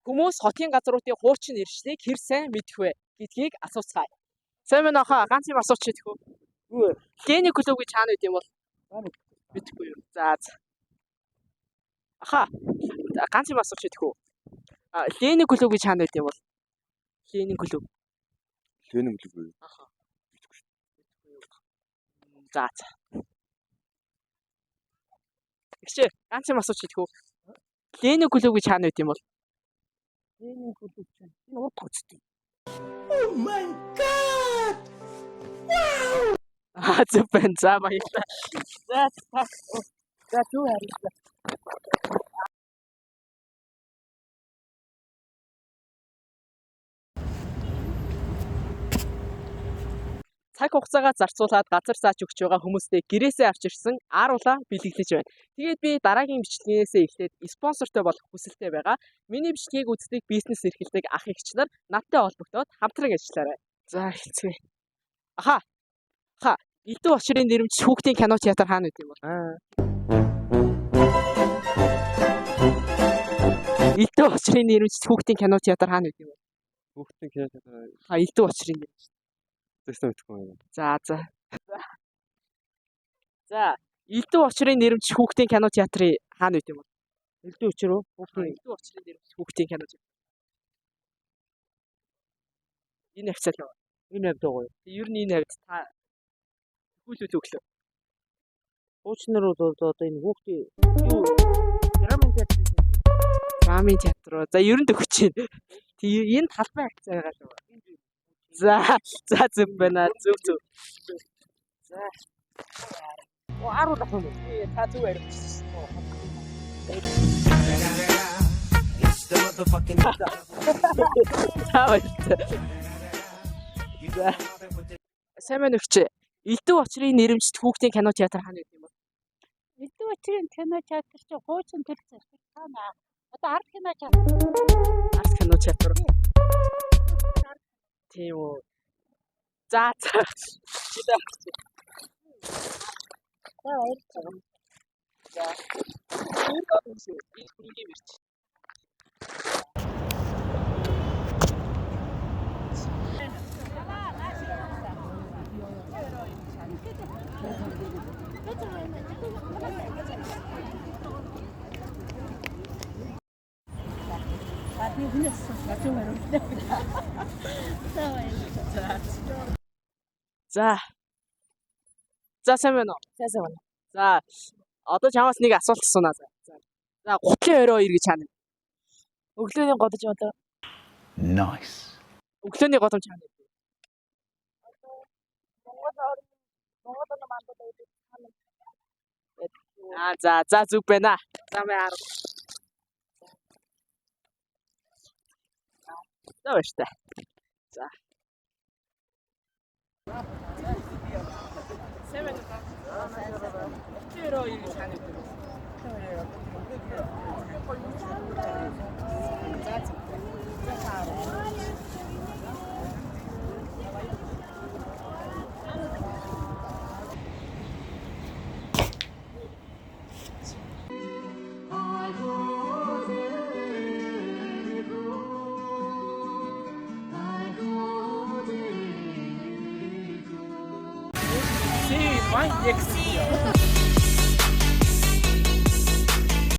Хүмүүс хотын газруудын хуучин иршнийг хэр сайн мэдэх вэ гэдгийг асууцгаая. Сайн байна уу хаа? Ганц юм асууч идэх үү? Юу вэ? Гений клуб гэж хаана үт юм бол? Мэдхгүй юу. За. Аха. Ганц юм асууч идэх үү? Гений клуб гэж хаана үт юм бол? Гений клуб. Гений клуб үү? Аха. Мэдхгүй юу. За. Тэгшээ ганц юм асууч идэх үү? Гений клуб гэж хаана үт юм бол? Гений клуб чинь энэ урд тоцтой. Oh my god! Wow! Зөвхөн за баярлалаа. За юу харилаа. Цаг хугацаагаа зарцуулаад газар зааж өгч байгаа хүмүүстээ гэрээсээ авч ирсэн ааруулаа бэлэглэж байна. Тэгээд би дараагийн бичлэгнээсээ эхлээд спонсортой болох хүсэлтэй байгаа. Миний бичлэгийг үздэг бизнес эрхэлдэг ах эгч нар надтай холбогдоод хамтран ажиллаарай. За хэцүү. Аха. Элдв очрын нэрмж хүүхдийн кино театр хаана үт юм бол? Элдв очрын нэрмж хүүхдийн кино театр хаана үт юм бол? Хүүхдийн кино театр. Элдв очрын нэрмж. Тэстэй мэдхгүй юм. За. За, элдв очрын нэрмж хүүхдийн кино театрын хаана үт юм бол? Элдв очир уу? Элдв очрын нэрмж хүүхдийн кино театр. Энэ хавцал нөө. Энэ хавд байгаа юу? Ер нь энэ хавд та хүлээ төглөө. Хуучнаар одоо энэ хүүхдийн юу драмын театр. Драмын театр. За, ер нь төгч чинь. Энэ талбай хавцаа байгаа шүү. За зөв байна. Зөв. За. Ааруулах юм уу? Та зөв ярьж. Сайн байна өгч. Элдв очрын нэрмжт хүүхдийн кино театр хаана үт юм бол? Элдв очрын кино театр чинь хуучин төл зэрэг таана. Одоо арт кино театр. Арт кино театр. Тийм үү. За. За сайн байна уу? Сайн байна. За одоо чамаас нэг асуулт асуунаа. За гутлын орой 2 гэж хаана? Өглөөний годож одоо. Nice. Өглөөний годомж хаана? За зүг байна. За маяар. За баяртай. За. Сэвэн. Тэрөө ирж хаана вэ? See, my next